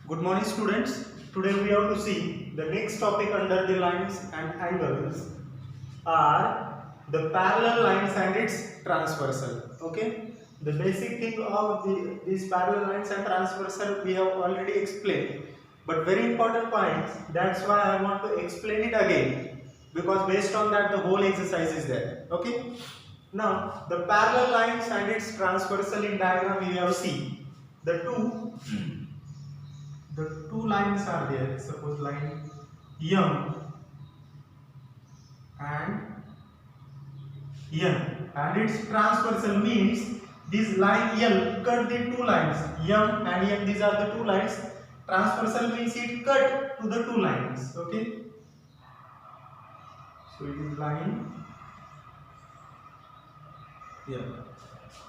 Good morning students. Today we have to see the next topic under the lines and angles are the parallel lines and its transversal. Okay. The basic thing of these parallel lines and transversal we have already explained. But very important points, that's why I want to explain it again. Because based on that the whole exercise is there. Okay. Now the parallel lines and its transversal in diagram we have seen. The two lines are there. Suppose line M and N, and its transversal means this line L cut the two lines M and N. These are the two lines. Transversal means it cut to the two lines. Okay, so it is line L.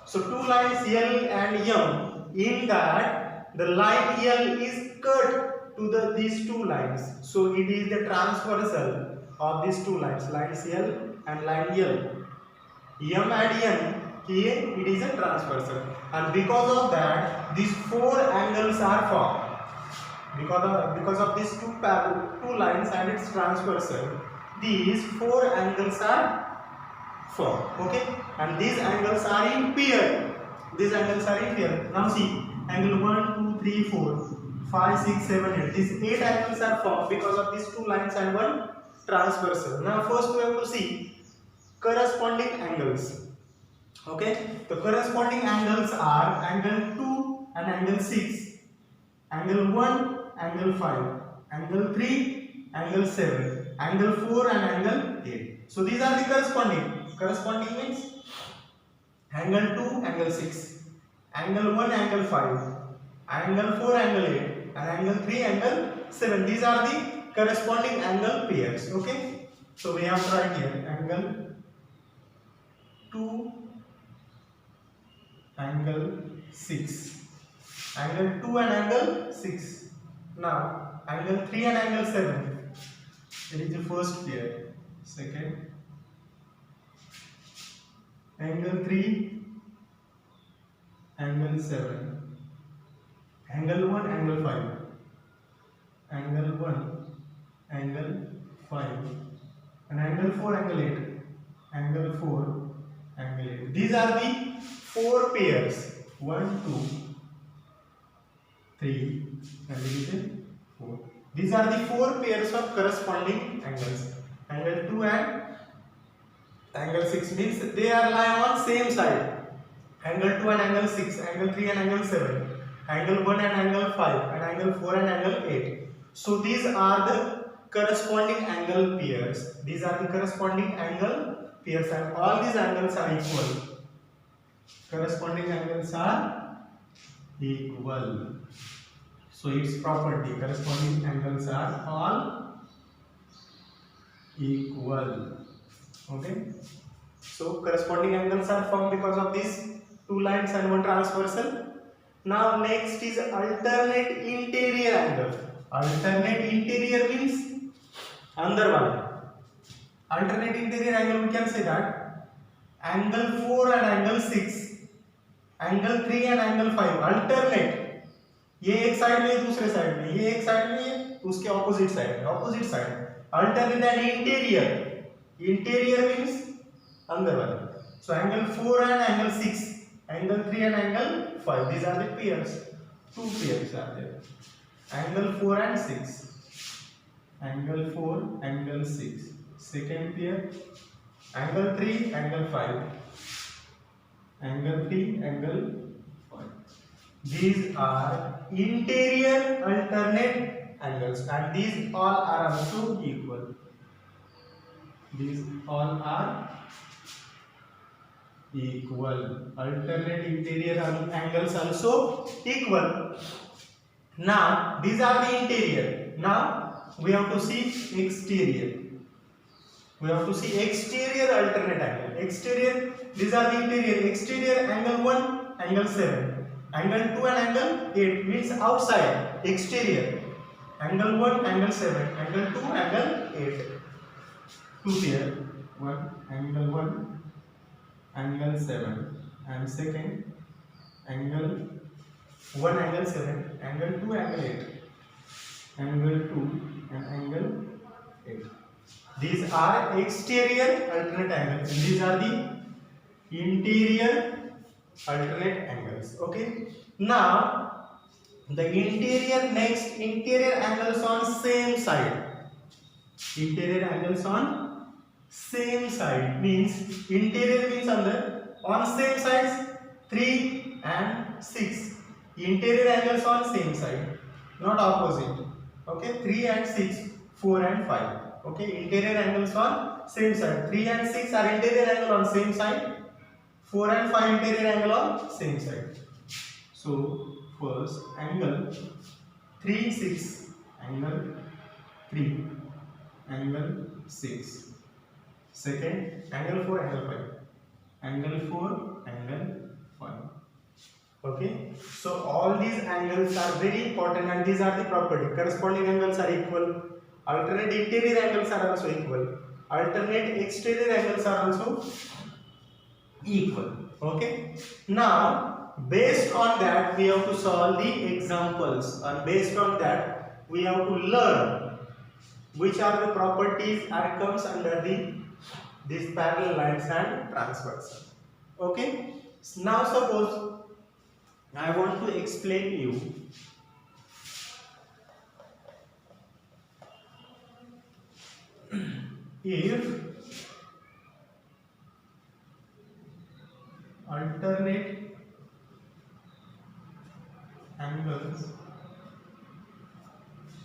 So two lines L and M. In that the line L is cut to these two lines. So it is the transversal of these two lines, lines L and line L. M and N, here it is a transversal, and because of that these four angles are formed. Because of these two lines and its transversal, these four angles are formed. Okay, and these angles are in pair. Now see, angle 1, 2, 3, 4, 5, 6, 7, 8. These 8 angles are formed because of these two lines and one transversal. Now first we have to see corresponding angles. Okay, the corresponding angles are angle 2 and angle 6, angle 1, angle 5, angle 3, angle 7, angle 4 and angle 8. So these are the corresponding means angle 2, angle 6, angle 1, angle 5, angle 4, angle 8 and angle 3, angle 7. These are the corresponding angle pairs. Okay, so we have to write here angle 2, angle 6, angle 2 and angle 6. Now angle 3 and angle 7. It is the first pair. Second, angle 3, angle 7, angle 1, angle 5, angle 1, angle 5, and angle 4, angle 8, angle 4, angle 8. These are the four pairs. 1, 2, 3, and this is 4. These are the four pairs of corresponding angles. Angle 2 and angle 6 means they are lying on same side. Angle 2 and angle 6, angle 3 and angle 7, angle 1 and angle 5, and angle 4 and angle 8. So these are the corresponding angle pairs. These are the corresponding angle pairs, and all these angles are equal. Corresponding angles are equal. So its property, corresponding angles are all equal. Okay. So corresponding angles are formed because of these two lines and one transversal. Now next is alternate interior angle. Alternate interior means अंदर वाले. Alternate interior angle we can say that angle 4 and angle 6, angle 3 and angle 5 alternate. ये एक side में दूसरे side में, ये एक side में ये उसके opposite side. Alternate and interior means अंदर वाले. So angle 4 and angle 6, angle 3 and angle 5. These are the pairs. Two pairs are there. Angle 4 and 6. Angle 4, angle 6. Second pair. Angle 3, angle 5. Angle 3, angle 5. These are interior alternate angles, and these all are also equal. These all are equal. Alternate interior angles also equal. Now these are the interior. Now we have to see exterior. Exterior alternate angle. Exterior, these are the interior. Exterior angle 1, angle 7, angle 2 and angle 8 means outside. Exterior angle 1, angle 7, angle 2, angle 8. Two pair. Angle 1, angle 7, and second angle 1, angle 7, angle 2, angle 8. angle 2 and angle 8. These are exterior alternate angles and these are the interior alternate angles. Okay, now the interior angles on same side. Interior angles on same side means interior means on same sides 3 and 6. Interior angles on same side, not opposite. Okay, 3 and 6, 4 and 5. Okay, interior angles on same side. 3 and 6 are interior angle on same side. 4 and 5 interior angle on same side. So first angle 3 6 angle 3 angle 6. Second angle 4 angle 5 angle 4 angle 5. Okay, so all these angles are very important and these are the property. Corresponding angles are equal. Alternate interior angles are also equal. Alternate exterior angles are also equal. Okay, now based on that we have to solve the examples and based on that we have to learn which are the properties that comes under these parallel lines and transversal. Okay, now suppose I want to explain you if alternate angles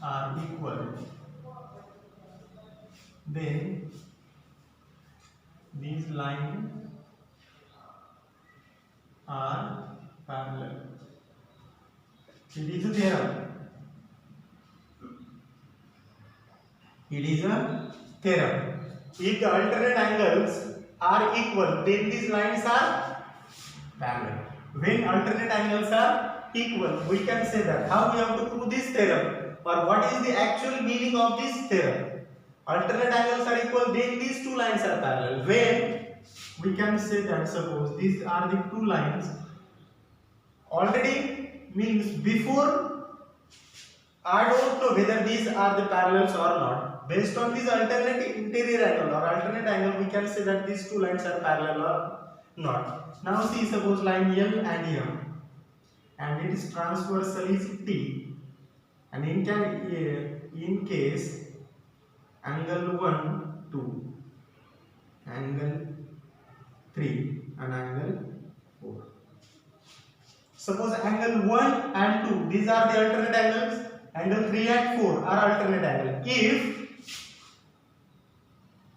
are equal, then these lines are parallel. It is a theorem. It is a theorem. If the alternate angles are equal, then these lines are parallel. When alternate angles are equal, we can say that. How we have to prove this theorem, or what is the actual meaning of this theorem? Alternate angles are equal, then these two lines are parallel. When we can say that, suppose these are the two lines, already means before I don't know whether these are the parallels or not. Based on this alternate interior angle or alternate angle, we can say that these two lines are parallel or not. Now see, suppose line L and M, and its transversal is T, and in case angle 1, 2, angle 3 and angle 4. Suppose angle 1 and 2, these are the alternate angles. Angle 3 and 4 are alternate angle.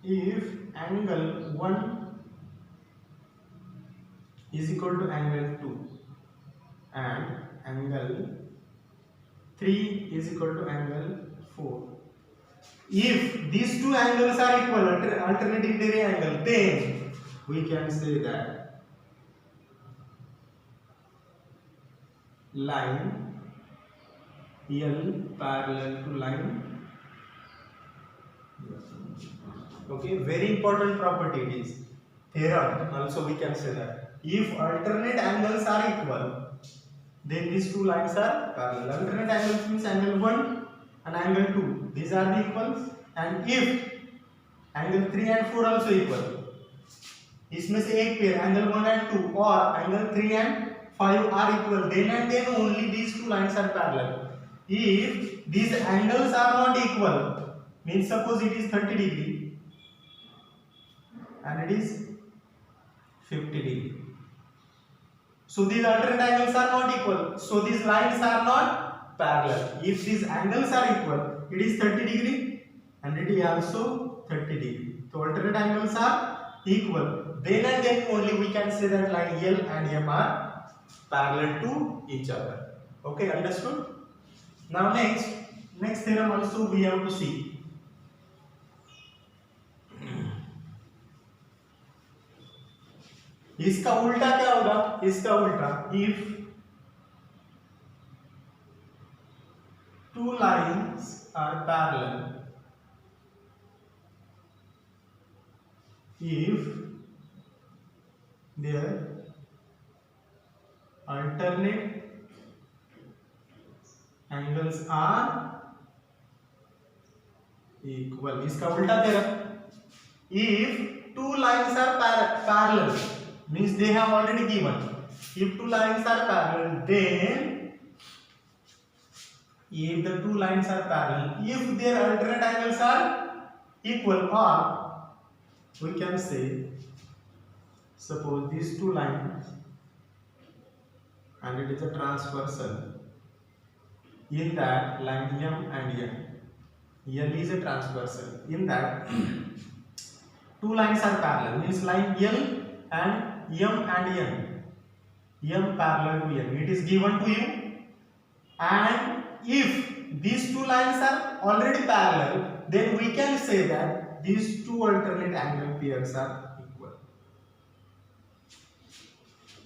If angle 1 is equal to angle 2 and angle 3 is equal to angle 4, if these two angles are equal, alternate interior angle, then we can say that line L parallel to line. Okay, very important property it is. Theorem also we can say that. If alternate angles are equal, then these two lines are parallel. Alternate angles means angle 1 and angle 2. These are the equals. And if angle 3 and 4 also equal, इसमें से एक pair angle 1 and 2 or angle 3 and 5 are equal, then and then only these two lines are parallel. If these angles are not equal, means suppose it is 30 degree and it is 50 degree. So these alternate angles are not equal. So these lines are not parallel. If these angles are equal, it is 30 degree and it is also 30 degree. So alternate angles are equal. Then and then only we can say that line L and M are parallel to each other. Okay, understood? Now next theorem also we have to see. इसका उल्टा क्या होगा? इसका उल्टा, if two lines are parallel, if their alternate angles are equal. इसका उल्टा तेरा, if two lines are parallel means they have already given, if two lines are parallel, then if the two lines are parallel, if their alternate angles are equal, or we can say suppose these two lines and it is a transversal, in that line M and N, L is a transversal, in that two lines are parallel means line L and M and N, M parallel to N, it is given to you, and if these two lines are already parallel, then we can say that these two alternate angle pairs are equal.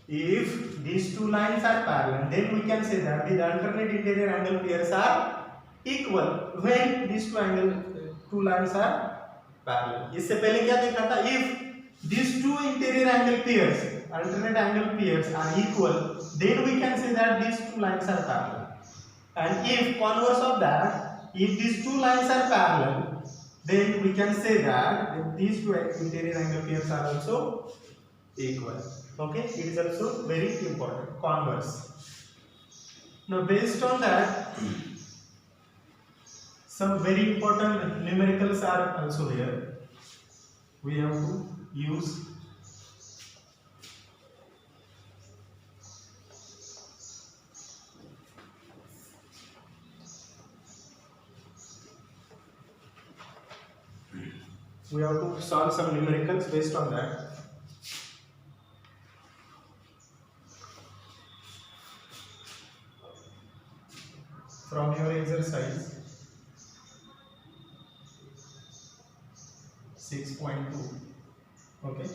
If these two lines are parallel, then we can say that the alternate interior angle pairs are equal when these two lines are parallel. इससे पहले क्या देखा था? If these two interior angle pairs, alternate angle pairs are equal, then we can say that these two lines are parallel. And if converse of that, if these two lines are parallel, then we can say that these two interior angle pairs are also equal. Okay, it is also very important. Converse. Now, based on that, some very important numericals are also here. We have to use. We have to solve some numericals based on that. From your exercise 6.2. Okay.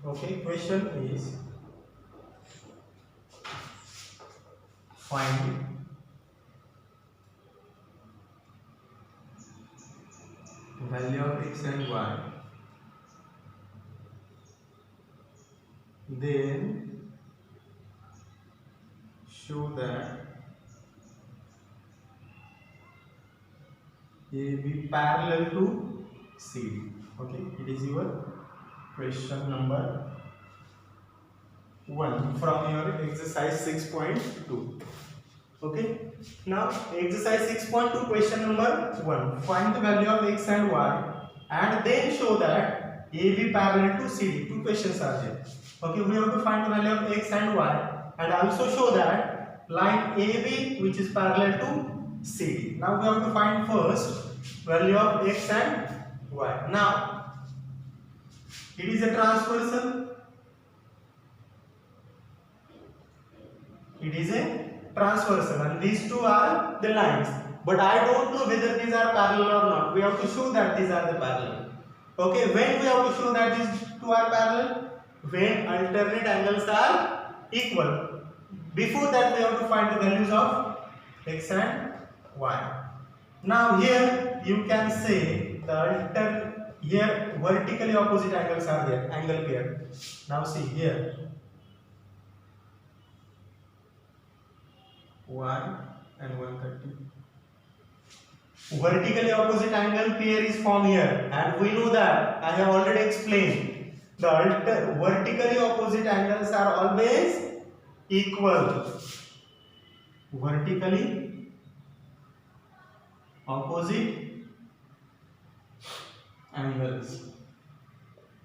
Okay, question is find value of x and y, then show that AB parallel to CD. Okay, it is your question number 1 from your exercise 6.2. Okay, now exercise 6.2 question number 1. Find the value of x and y and then show that AB parallel to CD. Two questions are there. Okay, we have to find the value of x and y and also show that line AB which is parallel to CD. Now we have to find first value of x and y. Now it is a transversal. It is a transversal and these two are the lines. But I don't know whether these are parallel or not. We have to show that these are the parallel. Okay, when we have to show that these two are parallel? When alternate angles are equal. Before that we have to find the values of x and y. Now here you can say the here vertically opposite angles are there, angle pair. Now see here 1 and 130. Vertically opposite angle pair is formed here, and we know that I have already explained the vertically opposite angles are always equal. Vertically opposite angles.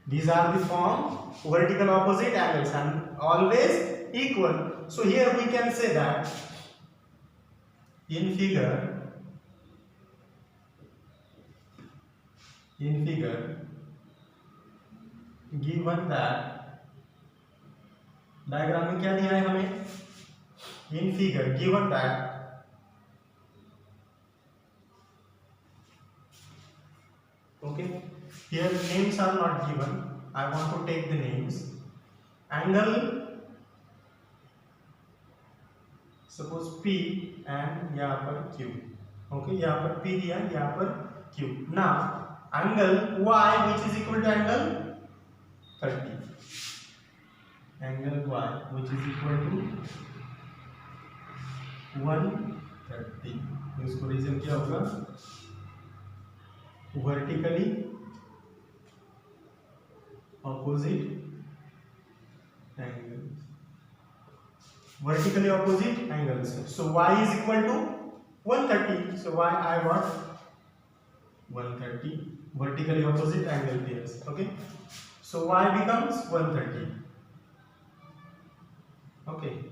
These are the form vertical opposite angles and always equal. So here we can say that in figure given that, diagram में क्या दिया है हमें, in figure given that okay, here names are not given, I want to take the names. Angle suppose P and यहाँ पर Q, okay, यहाँ पर P दिया, यहाँ पर Q. Now angle Y which is equal to angle 30, angle Y which is equal to 130, इसको reason क्या होगा, vertically opposite angles, vertically opposite angles. So y is equal to 130, so y I got 130 vertically opposite angle pairs. Okay, so y becomes 130. Okay,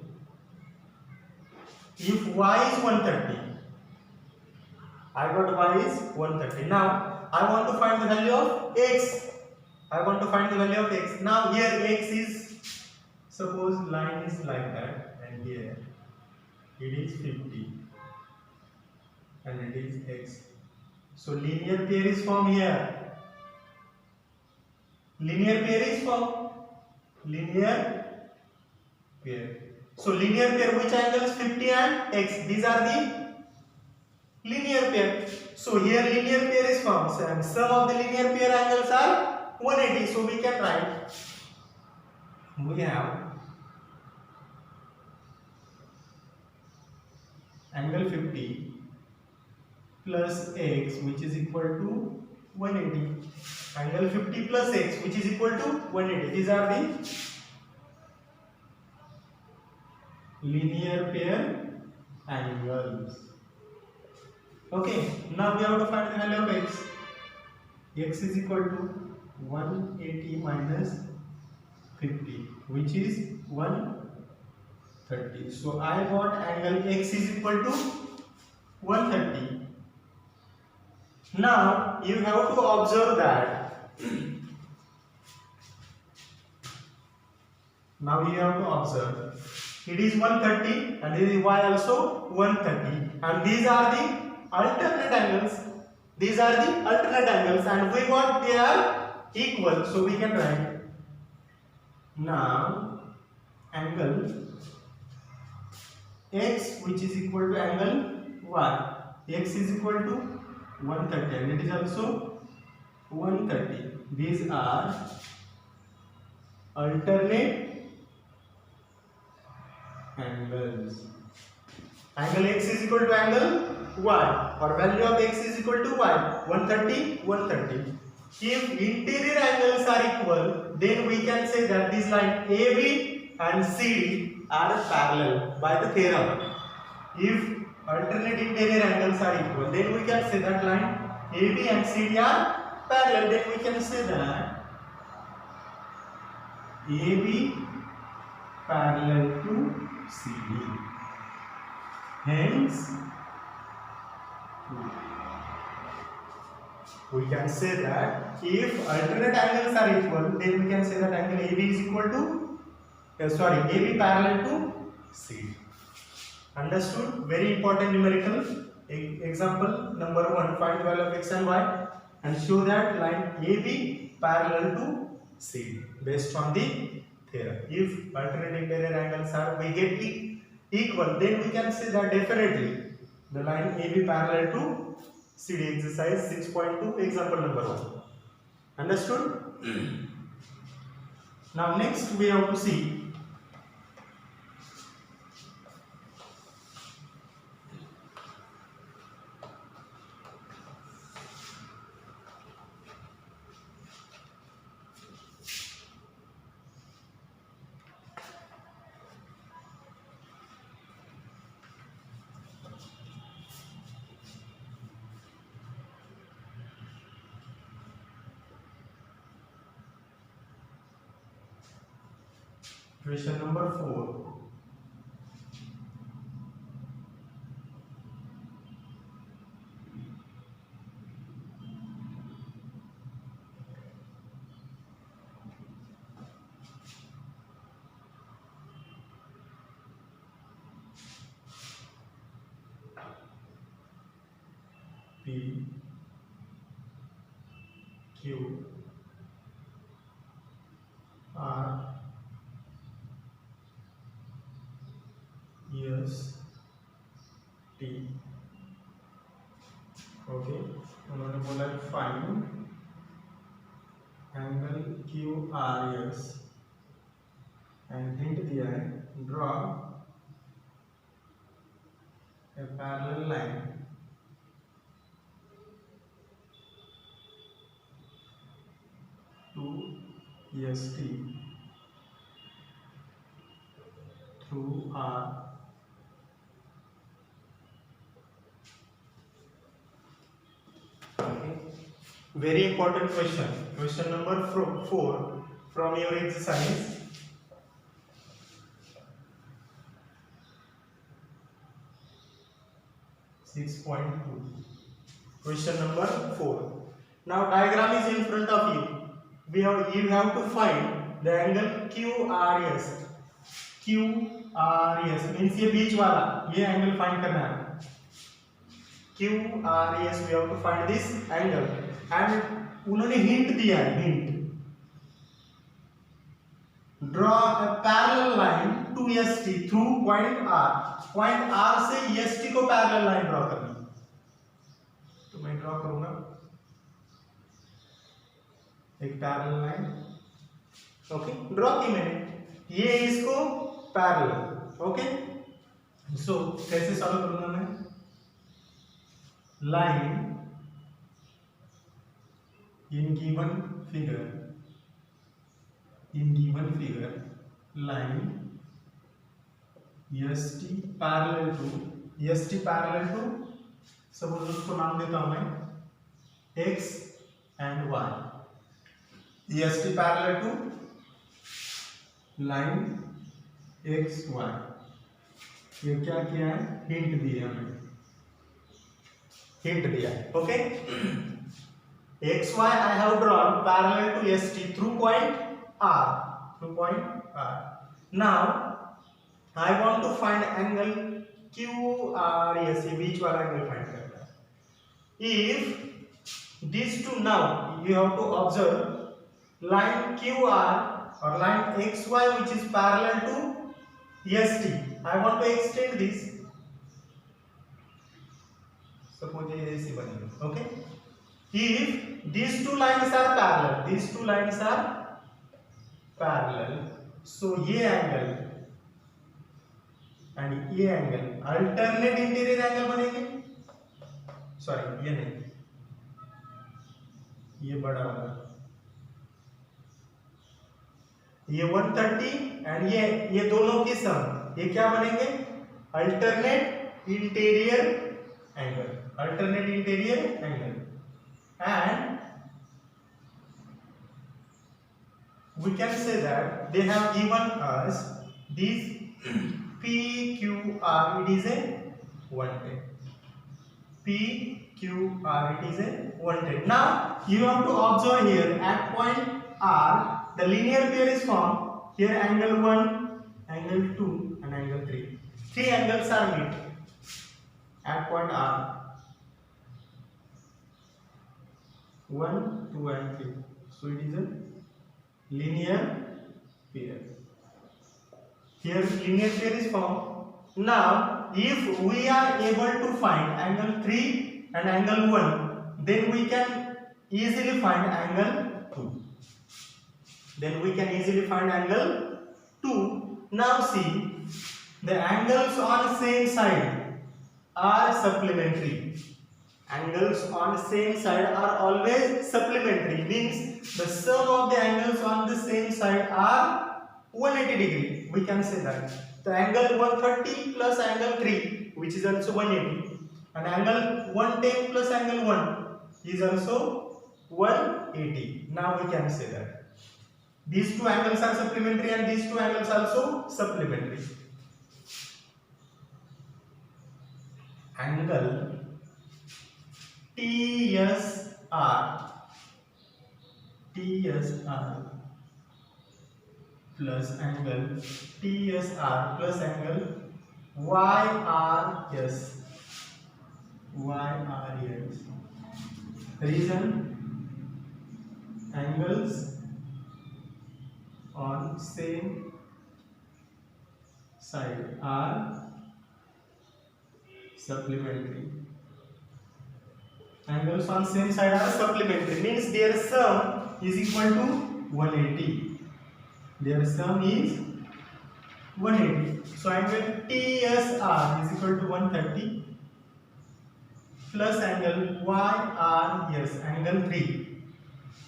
if y is 130, I got y is 130. Now I want to find the value of x. I want to find the value of x. Now here x is, suppose line is like that, and here it is 50 and it is x. So linear pair is formed here. Linear pair is formed. Linear pair. So linear pair, which angles, 50 and x, these are the linear pair. So here linear pair is formed, and sum of the linear pair angles are 180. So we can write, we have angle 50 plus x which is equal to 180. Angle 50 plus x which is equal to 180. These are the linear pair angles. Okay, now we have to find the value of x. X is equal to 180 minus 50, which is 130. So I got angle x is equal to 130. Now you have to observe that. Now you have to observe. It is 130 and this is y also 130, and these are the alternate angles. These are the alternate angles, and we got they are equal, so we can write. Now angle x which is equal to angle y, x is equal to 130 and it is also 130. These are alternate angles. Angle x is equal to angle y, or value of x is equal to y, 130, 130. If interior angles are equal, then we can say that this line AB and CD are parallel by the theorem. If alternate interior angles are equal, then we can say that line AB and CD are parallel. Then we can say that AB parallel to CD. Hence, we can say that if alternate angles are equal, then we can say that angle AB is equal to, AB parallel to CD. Understood? Very important numerical. Example number 1, find the value of x and y and show that line AB parallel to CD based on the theorem. If alternate interior angles are we get equal, then we can say that definitely the line AB parallel to CD. Exercise 6.2, example number 1. Understood? Now next we have to see question number 4. P Q R S T. Okay, उन्होंने बोला find angle Q R S and hint दिया है draw a parallel line to S T through R. Very important question. Question number 4 from your exercise. Question number 4. Now diagram is in front of you. You have to find the angle QRS. QRS means ये बीच वाला ये angle find करना है. QRS we have to find this angle and उन्होंने hint दिया है hint. Draw a parallel line to ST through point R. Point R से ST को parallel line draw करनी है. तो मैं draw करूँगा एक पैरेलल लाइन. ओके, ड्रॉ की मैंने ये इसको पैरेलल. ओके, सो कैसे सॉल्व करूंगा मैं? Line in given figure line ST parallel to suppose उसको नाम देता हूं मैं X and Y. ST parallel to line XY. ये क्या किया है? हिंट दिया हमें, हिंट दिया है. Okay, XY I have drawn parallel to ST through point R. Now I want to find angle QRS. ये बीच वाला एंगल फाइंड करना है. If these two, now you have to observe line QR or line XY which is parallel to ST. I want to extend this. Suppose ये ऐसे बनेगा. Okay. If these two lines are parallel, so ये angle and ये angle alternate interior angle बनेंगे. Sorry, ये नहीं, ये बड़ा वाला, ये 130 एंड ये दोनों की सम, ये क्या बनेंगे? Alternate interior angle. And we can say that they have given us this PQR. It is a 110. PQR, it is a 110. Now you have to observe here at point R the linear pair is formed. Here angle 1, angle 2 and angle 3. Three angles are meet at point R. 1, 2 and 3. So it is a linear pair. Here linear pair is formed. Now if we are able to find angle 3 and angle 1, then we can easily find angle 2. Now see, the angles on same side are supplementary. Angles on same side are always supplementary, means the sum of the angles on the same side are 180 degree. We can say that the angle 130 plus angle 3, which is also 180, and angle 110 plus angle 1 is also 180. Now we can say that these two angles are supplementary and these two angles also supplementary. Angle TSR plus angle TSR plus angle YRS YRS. Reason, angles on same side are supplementary. Angles on same side are supplementary means their sum is equal to 180. Their sum is 180. So angle TSR is equal to 130 plus angle YRS, angle 3.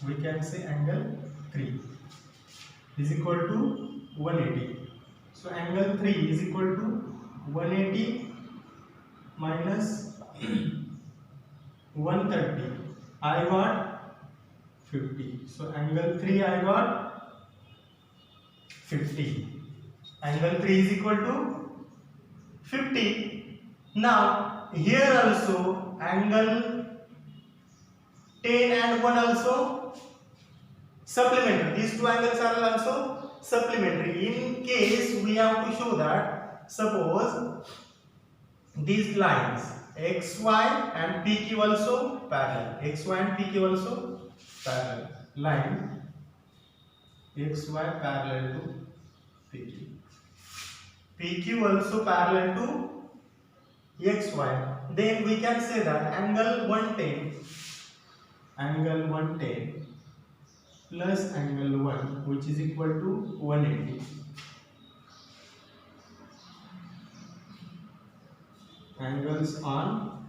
We can say angle 3 is equal to 180. So angle 3 is equal to 180 minus 130. I got 50. So angle 3 I got 50. Angle 3 is equal to 50. Now here also angle 10 and 1 also supplementary. These two angles are also supplementary. In case we have to show that, suppose these lines XY and PQ also parallel. XY and PQ also parallel. Line XY parallel to PQ. PQ also parallel to XY. Then we can say that angle 110 plus angle 1, which is equal to 180. Angles on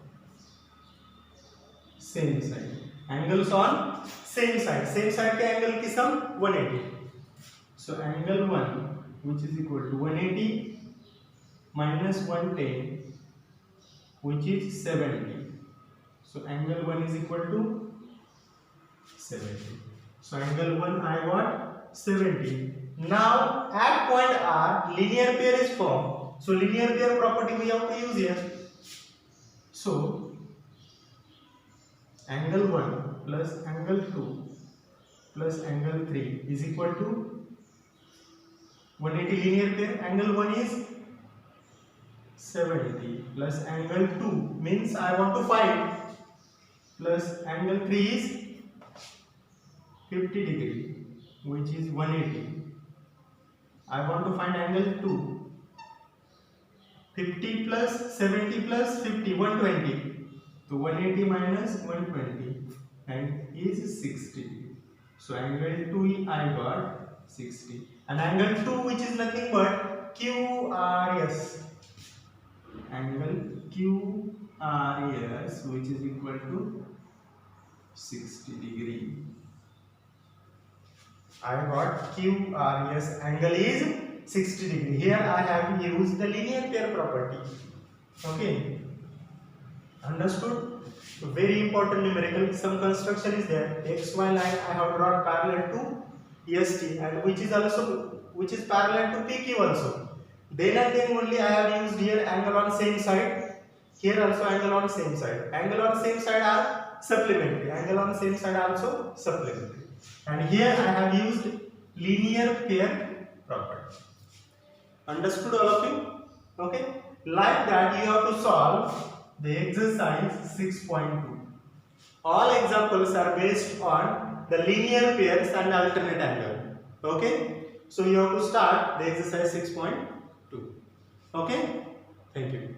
same side. Angles on same side. Same side के angle की sum 180. So angle 1, which is equal to 180 minus 110, which is 70. So angle 1 is equal to 70. So angle 1 I got 70. Now at point R, linear pair is formed. So linear pair property we have to use here. So angle 1 plus angle 2 plus angle 3 is equal to 180 linear pair. Angle 1 is 70 plus angle 2 means I want to find, plus angle 3 is 50 degree, which is 180. I want to find angle 2. 50 plus 70 plus 50, 120. So 180 minus 120 and is 60. So angle 2 I got 60. And angle 2, which is nothing but QRS. Angle QRS, which is equal to 60 degree. I got QRS, angle is 60 degree. Here I have used the linear pair property. Okay, understood? So very important numerical. Some construction is there. XY line I have drawn parallel to EST, and which is parallel to PQ also. Then and then only I have used here angle on same side. Here also angle on same side. Angle on same side are supplementary. Angle on same side also supplementary. And here I have used linear pair property. Understood all of you? Okay. Like that you have to solve the exercise 6.2. All examples are based on the linear pairs and alternate angle. Okay. So you have to start the exercise 6.2. Okay. Thank you.